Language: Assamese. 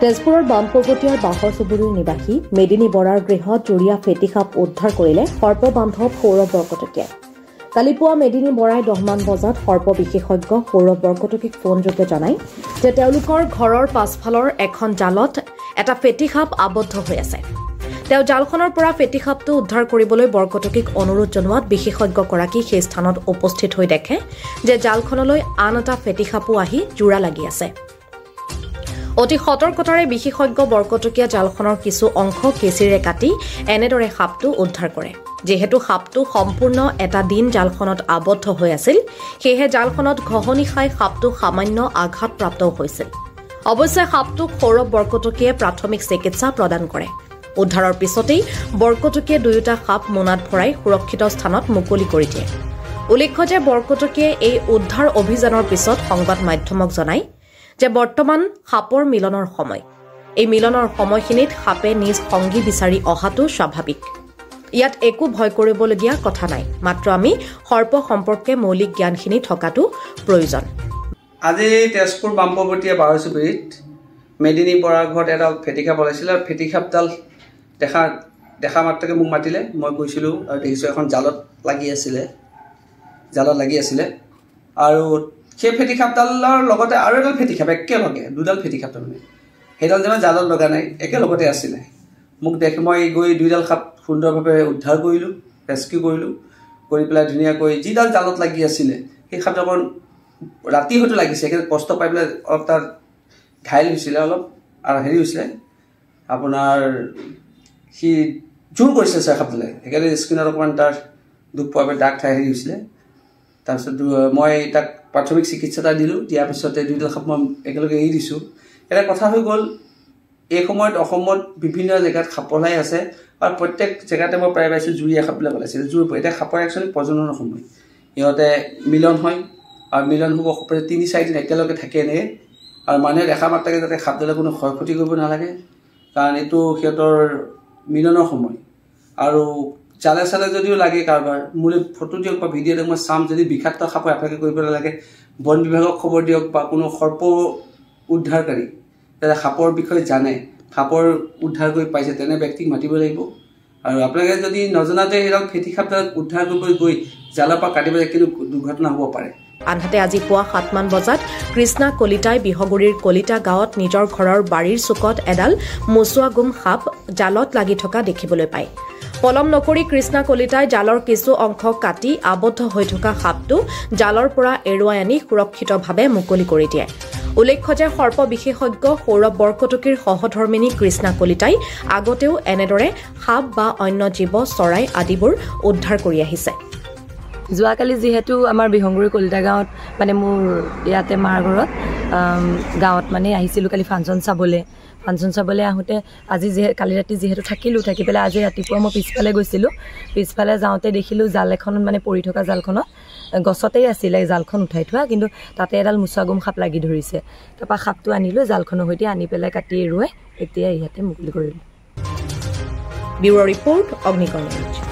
তেজপুৰৰ বামপগতীয়াৰ বাহৰ চুবুৰীৰ নিবাসী মেদিনী বৰাৰ গৃহত জুৰীয়া ফেটিসাপ উদ্ধাৰ কৰিলে সৰ্পবান্ধৱ সৌৰভ বৰকটকীয়ে। কালি পুৱা মেদিনী বৰাই 10 মান বজাত সৰ্প বিশেষজ্ঞ সৌৰভ বৰকটকীক ফোনযোগে জনায় যে তেওঁলোকৰ ঘৰৰ পাছফালৰ এখন জালত এটা ফেটিসাপ আবদ্ধ হৈ আছে। তেওঁ জালখনৰ পৰা ফেটিসাপটো উদ্ধাৰ কৰিবলৈ বৰকটকীক অনুৰোধ জনোৱাত বিশেষজ্ঞগৰাকী সেই স্থানত উপস্থিত হৈ দেখে যে জালখনলৈ আন এটা ফেটিসাপো আহি জোৰা লাগি আছে। অতি সতৰ্কতাৰে বিশেষজ্ঞ বৰকটকীয়া জালখনৰ কিছু অংশ কেঁচিৰে কাটি এনেদৰে সাপটো উদ্ধাৰ কৰে। যেহেতু সাপটো সম্পূৰ্ণ এটা দিন জালখনত আবদ্ধ হৈ আছিল, সেয়েহে জালখনত ঘহনি খাই সাপটো সামান্য আঘাতপ্ৰাপ্ত হৈছিল। অৱশ্যে সাপটোক সৌৰভ বৰকটকীয়ে প্ৰাথমিক চিকিৎসা প্ৰদান কৰে। উদ্ধাৰৰ পিছতেই বৰকটকীয়ে দুয়োটা সাপ মোনাত ভৰাই সুৰক্ষিত স্থানত মুকলি কৰি দিয়ে। উল্লেখ্য যে বৰকটকীয়ে এই উদ্ধাৰ অভিযানৰ পিছত সংবাদ মাধ্যমক জনায় যে বৰ্তমান সাপৰ মিলনৰ সময়। এই মিলনৰ সময়খিনিত সাপে নিজ সংগী বিচাৰি অহাটো স্বাভাৱিক। ইয়াত একো ভয় কৰিবলগীয়া কথা নাই, মাত্ৰ আমি সৰ্প সম্পৰ্কে মৌলিক জ্ঞানখিনি থকাটো প্ৰয়োজন। আজি তেজপুৰ বামপগতীয়া বাহৰ চুবুৰীত মেদিনী বৰাৰ ঘৰত এডাল ফেটিসাপ ওলাইছিল আৰু ফেটিসাপডাল দেখা মাত্ৰকে মোক মাতিলে। মই গৈছিলোঁ আৰু দেখিছোঁ এখন জালত লাগি আছিলে আৰু সেই ফেটিসাপডালৰ লগতে আৰু এডাল ফেটিসাপ একেলগে দুডাল ফেটিসাপ তাৰমানে সেইডাল যেনে জালত লগা নাই, একেলগতে আছিলে। মোক দেখি মই গৈ দুইডাল সাপ সুন্দৰভাৱে উদ্ধাৰ কৰিলোঁ, ৰেস্কিউ কৰিলোঁ, কৰি পেলাই ধুনীয়াকৈ যিডাল জালত লাগি আছিলে সেই সাপটো অকণ ৰাতি হয়তো লাগিছে, সেইকাৰণে কষ্ট পাই পেলাই অলপ তাত ঘাইল হৈছিলে, অলপ আৰু হেৰি হৈছিলে আপোনাৰ সি জোৰ কৰিছে সাপডালে, সেইকাৰণে স্কিনত অকণমান তাৰ দুখ পোৱাৰ বাবে দাগ ঠাই হেৰি হৈছিলে। তাৰপিছত মই তাক প্ৰাথমিক চিকিৎসা এটা দিলোঁ। দিয়াৰ পিছতে দুইডাল সাপ মই একেলগে এৰি দিছোঁ। এটা কথা হৈ গ'ল, এই সময়ত অসমত বিভিন্ন জেগাত সাপ ওলাই আছে আৰু প্ৰত্যেক জেগাতে মই প্ৰায় পাইছোঁ জুৰীয়া সাপবিলাক ওলাইছে। এতিয়া সাপৰ একচুৱেলি প্ৰজননৰ সময়, সিহঁতে মিলন হয় আৰু মিলন হ'ব 3-4 দিন একেলগে থাকে এনেকৈ। আৰু মানুহে দেখা মাত্ৰকে যাতে সাপডালে কোনো ক্ষয় ক্ষতি কৰিব নালাগে, কাৰণ এইটো সিহঁতৰ মিলনৰ সময়। আৰু জালে চালে যদিও লাগে কাৰোবাৰ, মোলৈ ফটো দিয়ক বা ভিডিঅ' দিয়ক, মই চাম। যদি বিষাক্ত সাপৰ এফাকে কৰিব নালাগে, বন বিভাগক খবৰ দিয়ক বা কোনো সৰ্প উদ্ধাৰকাৰী যাতে সাপৰ বিষয়ে জানে, সাপৰ উদ্ধাৰ কৰি পাইছে তেনে ব্যক্তিক মাতিব লাগিব। আৰু আপোনালোকে যদি নজনাতে সেইডাল ফেটিসাপডাল উদ্ধাৰ কৰিবলৈ গৈ জালৰ পৰা কাটিব যায়, কিন্তু দুৰ্ঘটনা হ'ব পাৰে। আনহাতে আজি পুৱা 7 মান বজাত কৃষ্ণা কলিতাই বিহগুৰিৰ কলিতা গাঁৱত নিজৰ ঘৰৰ বাৰীৰ চুকত এডাল মোচোৱাগুম সাপ জালত লাগি থকা দেখিবলৈ পায়। পলম নকৰি কৃষ্ণা কলিতাই জালৰ কিছু অংশ কাটি আবদ্ধ হৈ থকা সাপটো জালৰ পৰা এৰুৱাই আনি সুৰক্ষিতভাৱে মুকলি কৰি দিয়ে। উল্লেখ্য যে সৰ্প বিশেষজ্ঞ সৌৰভ বৰকটকীৰ সহধৰ্মিনী কৃষ্ণা কলিতাই আগতেও এনেদৰে সাপ বা অন্য জীৱ চৰাই আদিবোৰ উদ্ধাৰ কৰি আহিছে। যোৱাকালি যিহেতু আমাৰ বিহগুৰি কলিতা গাঁৱত মানে মোৰ ইয়াতে মাৰ ঘৰত গাঁৱত মানে আহিছিলোঁ কালি ফাংচন চাবলৈ আহোঁতে আজি কালি ৰাতি যিহেতু থাকি পেলাই আজি ৰাতিপুৱা মই পিছফালে গৈছিলোঁ। পিছফালে যাওঁতে দেখিলোঁ জাল এখনত মানে পৰি থকা জালখনত গছতেই আছিলে জালখন উঠাই থোৱা, কিন্তু তাতে এডাল মোচোৱাগুম সাপ লাগি ধৰিছে। তাৰপৰা সাপটো আনিলোঁ, জালখনৰ সৈতে আনি পেলাই কাটি এৰুৱাই এতিয়া ইয়াতে মুকলি কৰিলোঁ। Bureau' report, Agnikarna news.